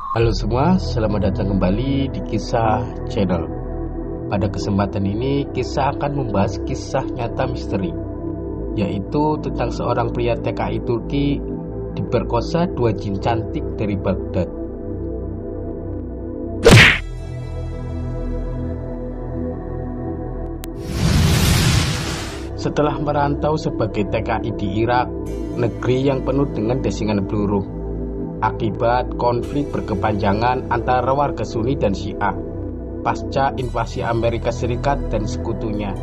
Halo semua, selamat datang kembali di Kisah Channel. Pada kesempatan ini, kisah akan membahas kisah nyata misteri, yaitu tentang seorang pria TKI Turki diperkosa dua jin cantik dari Baghdad. Setelah merantau sebagai TKI di Irak, negeri yang penuh dengan desingan peluru akibat konflik berkepanjangan antara warga Sunni dan Syiah pasca invasi Amerika Serikat dan sekutunya.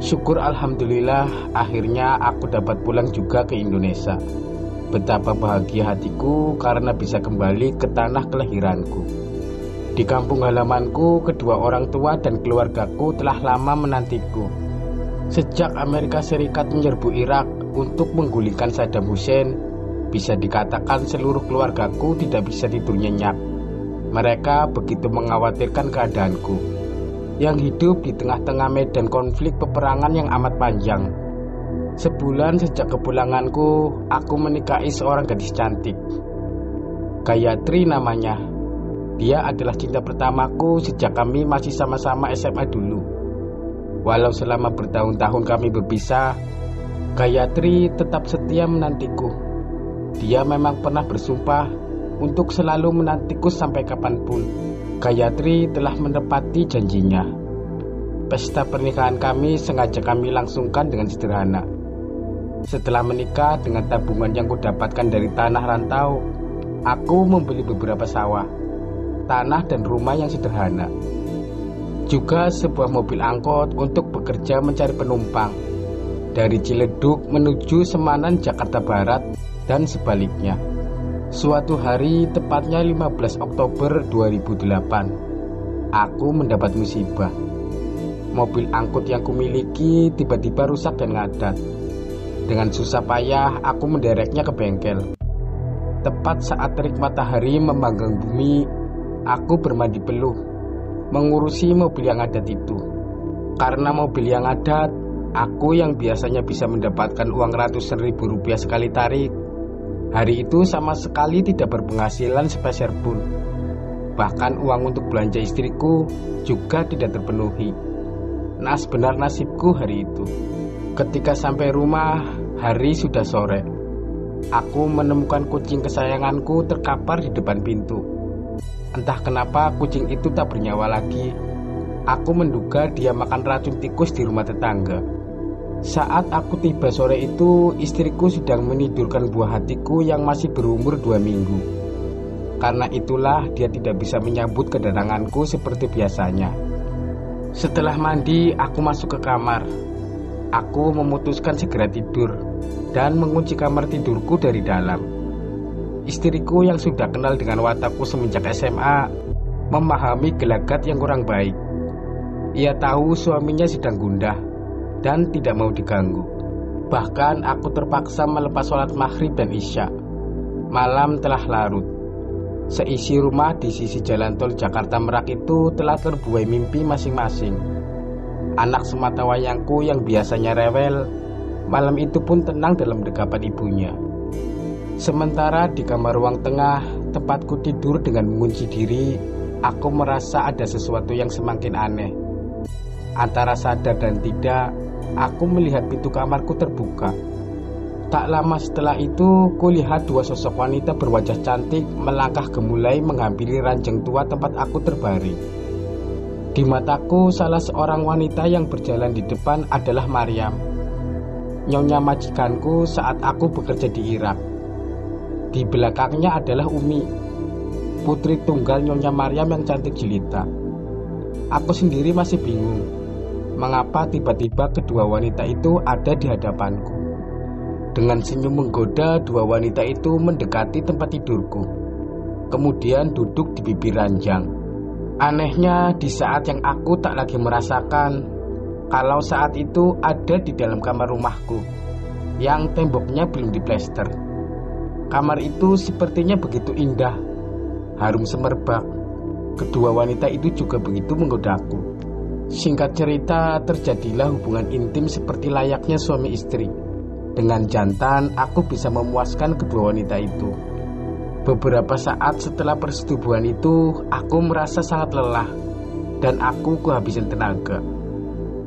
Syukur alhamdulillah, akhirnya aku dapat pulang juga ke Indonesia. Betapa bahagia hatiku karena bisa kembali ke tanah kelahiranku. Di kampung halamanku, kedua orang tua dan keluargaku telah lama menantiku. Sejak Amerika Serikat menyerbu Irak untuk menggulingkan Saddam Hussein, bisa dikatakan seluruh keluargaku tidak bisa tidur nyenyak. Mereka begitu mengkhawatirkan keadaanku, yang hidup di tengah-tengah medan konflik peperangan yang amat panjang. Sebulan sejak kepulanganku, aku menikahi seorang gadis cantik, Gayatri namanya. Dia adalah cinta pertamaku sejak kami masih sama-sama SMA dulu. Walau selama bertahun-tahun kami berpisah, Gayatri tetap setia menantiku. Dia memang pernah bersumpah untuk selalu menantiku sampai kapanpun. Gayatri telah menepati janjinya. Pesta pernikahan kami sengaja kami langsungkan dengan sederhana. Setelah menikah dengan tabungan yang kudapatkan dari tanah rantau, aku membeli beberapa sawah, tanah dan rumah yang sederhana. Juga sebuah mobil angkot untuk bekerja mencari penumpang dari Ciledug menuju Semanan, Jakarta Barat, dan sebaliknya. Suatu hari, tepatnya 15 Oktober 2008, aku mendapat musibah. Mobil angkut yang kumiliki tiba-tiba rusak dan ngadat. Dengan susah payah, aku mendereknya ke bengkel. Tepat saat terik matahari memanggang bumi, aku bermandi peluh mengurusi mobil yang ngadat itu. Karena mobil yang ngadat, aku yang biasanya bisa mendapatkan uang ratusan ribu rupiah sekali tarik, hari itu sama sekali tidak berpenghasilan sepeser pun. Bahkan uang untuk belanja istriku juga tidak terpenuhi. Naas benar nasibku hari itu. Ketika sampai rumah, hari sudah sore. Aku menemukan kucing kesayanganku terkapar di depan pintu. Entah kenapa kucing itu tak bernyawa lagi. Aku menduga dia makan racun tikus di rumah tetangga. Saat aku tiba sore itu, istriku sedang menidurkan buah hatiku yang masih berumur 2 minggu. Karena itulah dia tidak bisa menyambut kedatanganku seperti biasanya. Setelah mandi, aku masuk ke kamar. Aku memutuskan segera tidur dan mengunci kamar tidurku dari dalam. Istriku yang sudah kenal dengan watakku semenjak SMA memahami gelagat yang kurang baik. Ia tahu suaminya sedang gundah dan tidak mau diganggu. Bahkan aku terpaksa melepas sholat maghrib dan isya. Malam telah larut. Seisi rumah di sisi jalan tol Jakarta Merak itu telah terbuai mimpi masing-masing. Anak sematawayangku yang biasanya rewel, malam itu pun tenang dalam dekapan ibunya. Sementara di kamar ruang tengah, tempatku tidur dengan mengunci diri, aku merasa ada sesuatu yang semakin aneh. Antara sadar dan tidak, aku melihat pintu kamarku terbuka. Tak lama setelah itu, kulihat dua sosok wanita berwajah cantik melangkah gemulai menghampiri ranjang tua tempat aku terbaring. Di mataku, salah seorang wanita yang berjalan di depan adalah Maryam, nyonya majikanku saat aku bekerja di Irak. Di belakangnya adalah Umi, putri tunggal nyonya Maryam yang cantik jelita. Aku sendiri masih bingung mengapa tiba-tiba kedua wanita itu ada di hadapanku. Dengan senyum menggoda, dua wanita itu mendekati tempat tidurku, kemudian duduk di bibir ranjang. Anehnya, di saat yang aku tak lagi merasakan kalau saat itu ada di dalam kamar rumahku yang temboknya belum diplester. Kamar itu sepertinya begitu indah, harum semerbak. Kedua wanita itu juga begitu menggodaku. Singkat cerita, terjadilah hubungan intim seperti layaknya suami istri. Dengan jantan, aku bisa memuaskan kedua wanita itu. Beberapa saat setelah persetubuhan itu, aku merasa sangat lelah dan aku kehabisan tenaga.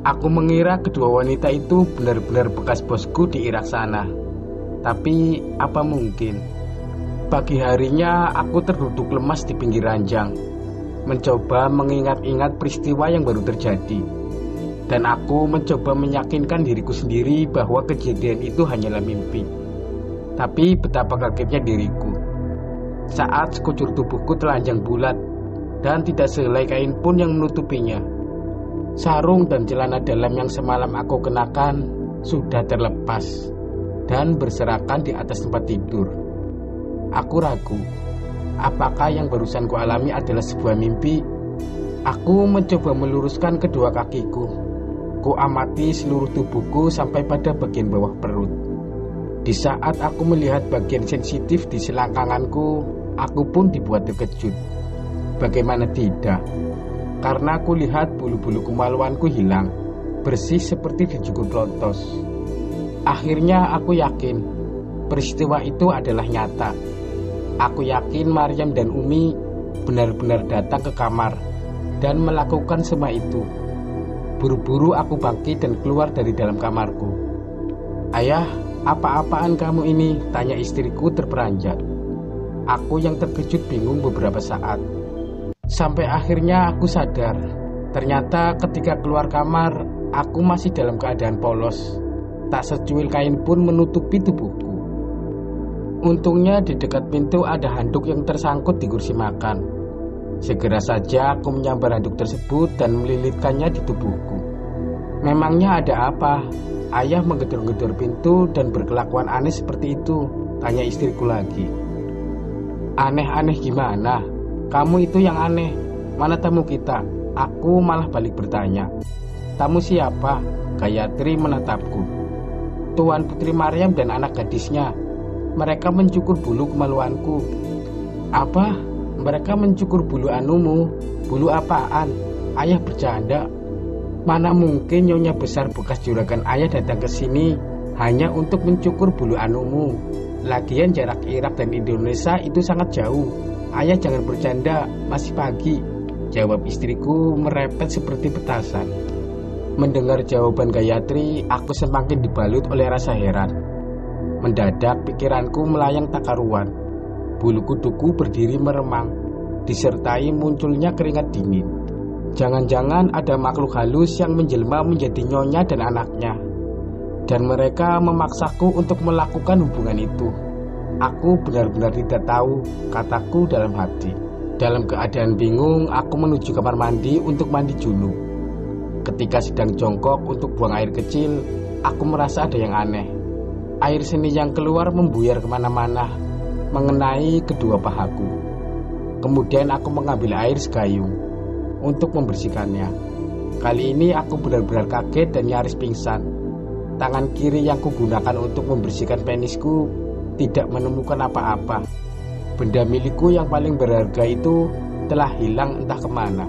Aku mengira kedua wanita itu benar-benar bekas bosku di Irak sana. Tapi apa mungkin? Pagi harinya aku terduduk lemas di pinggir ranjang, mencoba mengingat-ingat peristiwa yang baru terjadi. Dan aku mencoba meyakinkan diriku sendiri bahwa kejadian itu hanyalah mimpi. Tapi betapa kagetnya diriku saat sekujur tubuhku telanjang bulat dan tidak sehelai kain pun yang menutupinya. Sarung dan celana dalam yang semalam aku kenakan sudah terlepas dan berserakan di atas tempat tidur. Aku ragu, apakah yang barusan kualami adalah sebuah mimpi? Aku mencoba meluruskan kedua kakiku. Ku amati seluruh tubuhku sampai pada bagian bawah perut. Di saat aku melihat bagian sensitif di selangkanganku, aku pun dibuat terkejut. Bagaimana tidak? Karena aku lihat bulu-bulu kemaluanku hilang, bersih seperti dicukur lotos. Akhirnya aku yakin peristiwa itu adalah nyata. Aku yakin Maryam dan Umi benar-benar datang ke kamar dan melakukan semua itu. Buru-buru aku bangkit dan keluar dari dalam kamarku. "Ayah, apa-apaan kamu ini?" tanya istriku terperanjat. Aku yang terkejut bingung beberapa saat. Sampai akhirnya aku sadar. Ternyata ketika keluar kamar, aku masih dalam keadaan polos. Tak secuil kain pun menutupi tubuhku. Untungnya di dekat pintu ada handuk yang tersangkut di kursi makan. Segera saja aku menyambar handuk tersebut dan melilitkannya di tubuhku. "Memangnya ada apa?" Ayah menggedor-gedor pintu dan berkelakuan aneh seperti itu, tanya istriku lagi. "Aneh-aneh gimana? Kamu itu yang aneh. Mana tamu kita?" Aku malah balik bertanya. "Tamu siapa?" Gayatri menatapku. "Tuan Putri Maryam dan anak gadisnya. Mereka mencukur bulu kemaluanku." "Apa? Mereka mencukur bulu anumu? Bulu apaan?" Ayah bercanda. Mana mungkin nyonya besar bekas juragan ayah datang ke sini hanya untuk mencukur bulu anumu. Lagian jarak Irak dan Indonesia itu sangat jauh. Ayah jangan bercanda, masih pagi, jawab istriku merepet seperti petasan. Mendengar jawaban Gayatri, aku semakin dibalut oleh rasa heran. Mendadak pikiranku melayang tak karuan. Bulu kuduku berdiri meremang, disertai munculnya keringat dingin. Jangan-jangan ada makhluk halus yang menjelma menjadi nyonya dan anaknya. Dan mereka memaksaku untuk melakukan hubungan itu. Aku benar-benar tidak tahu, kataku dalam hati. Dalam keadaan bingung, aku menuju kamar mandi untuk mandi junub. Ketika sedang jongkok untuk buang air kecil, aku merasa ada yang aneh. Air seni yang keluar membuyar kemana-mana, mengenai kedua pahaku. Kemudian aku mengambil air segayung untuk membersihkannya. Kali ini aku benar-benar kaget dan nyaris pingsan. Tangan kiri yang kugunakan untuk membersihkan penisku tidak menemukan apa-apa. Benda milikku yang paling berharga itu telah hilang entah kemana.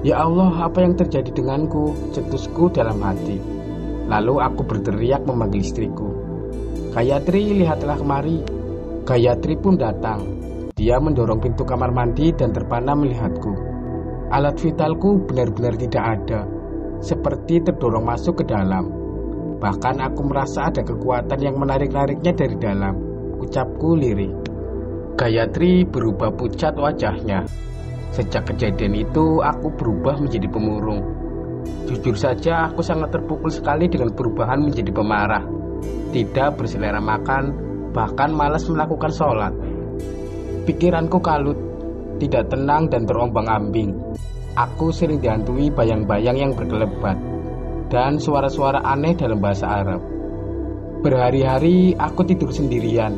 Ya Allah, apa yang terjadi denganku? Cetusku dalam hati. Lalu aku berteriak memanggil istriku. "Gayatri, lihatlah kemari." Gayatri pun datang. Dia mendorong pintu kamar mandi dan terpana melihatku. Alat vitalku benar-benar tidak ada, seperti terdorong masuk ke dalam. Bahkan aku merasa ada kekuatan yang menarik-nariknya dari dalam. Ucapku lirih. Gayatri berubah pucat wajahnya. Sejak kejadian itu aku berubah menjadi pemurung. Jujur saja aku sangat terpukul sekali dengan perubahan menjadi pemarah. Tidak berselera makan, bahkan malas melakukan sholat. Pikiranku kalut, tidak tenang dan terombang-ambing. Aku sering dihantui bayang-bayang yang berkelebat dan suara-suara aneh dalam bahasa Arab. Berhari-hari aku tidur sendirian,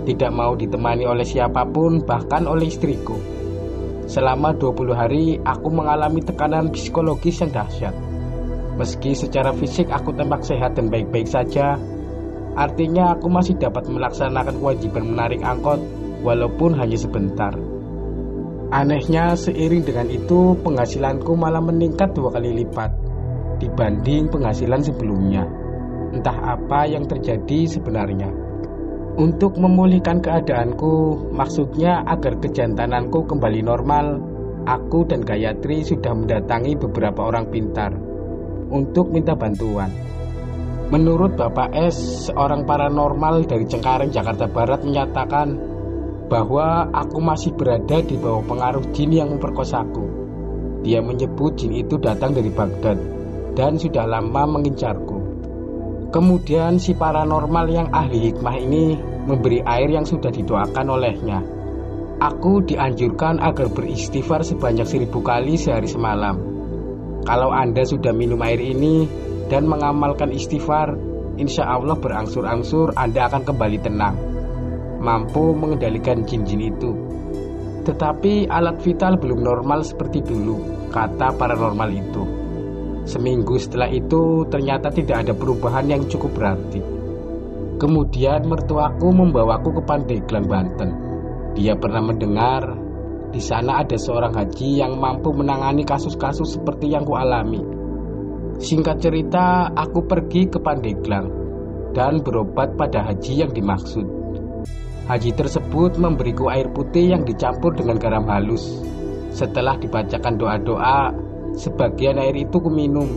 tidak mau ditemani oleh siapapun, bahkan oleh istriku. Selama 20 hari aku mengalami tekanan psikologis yang dahsyat. Meski secara fisik aku tampak sehat dan baik-baik saja, artinya aku masih dapat melaksanakan kewajiban menarik angkot walaupun hanya sebentar. Anehnya, seiring dengan itu penghasilanku malah meningkat 2 kali lipat dibanding penghasilan sebelumnya. Entah apa yang terjadi sebenarnya. Untuk memulihkan keadaanku, maksudnya agar kejantananku kembali normal, aku dan Gayatri sudah mendatangi beberapa orang pintar untuk minta bantuan. Menurut Bapak S, seorang paranormal dari Cengkareng, Jakarta Barat, menyatakan bahwa aku masih berada di bawah pengaruh jin yang memperkosaku. Dia menyebut jin itu datang dari Baghdad dan sudah lama mengincarku. Kemudian si paranormal yang ahli hikmah ini memberi air yang sudah didoakan olehnya. Aku dianjurkan agar beristighfar sebanyak 1000 kali sehari semalam. Kalau Anda sudah minum air ini dan mengamalkan istighfar, insya Allah berangsur-angsur Anda akan kembali tenang, mampu mengendalikan jin-jin itu. Tetapi alat vital belum normal seperti dulu, kata paranormal itu. Seminggu setelah itu ternyata tidak ada perubahan yang cukup berarti. Kemudian mertuaku membawaku ke Pandeglang, Banten. Dia pernah mendengar di sana ada seorang haji yang mampu menangani kasus-kasus seperti yang kualami. Singkat cerita, aku pergi ke Pandeglang dan berobat pada haji yang dimaksud. Haji tersebut memberiku air putih yang dicampur dengan garam halus. Setelah dibacakan doa-doa, sebagian air itu kuminum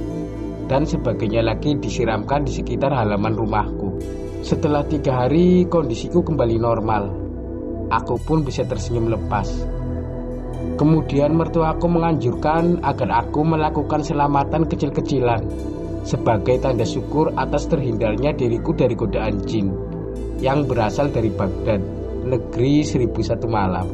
dan sebagainya lagi disiramkan di sekitar halaman rumahku. Setelah 3 hari, kondisiku kembali normal. Aku pun bisa tersenyum lepas. Kemudian mertuaku menganjurkan agar aku melakukan selamatan kecil-kecilan sebagai tanda syukur atas terhindarnya diriku dari godaan jin yang berasal dari Baghdad, negeri 1001 malam.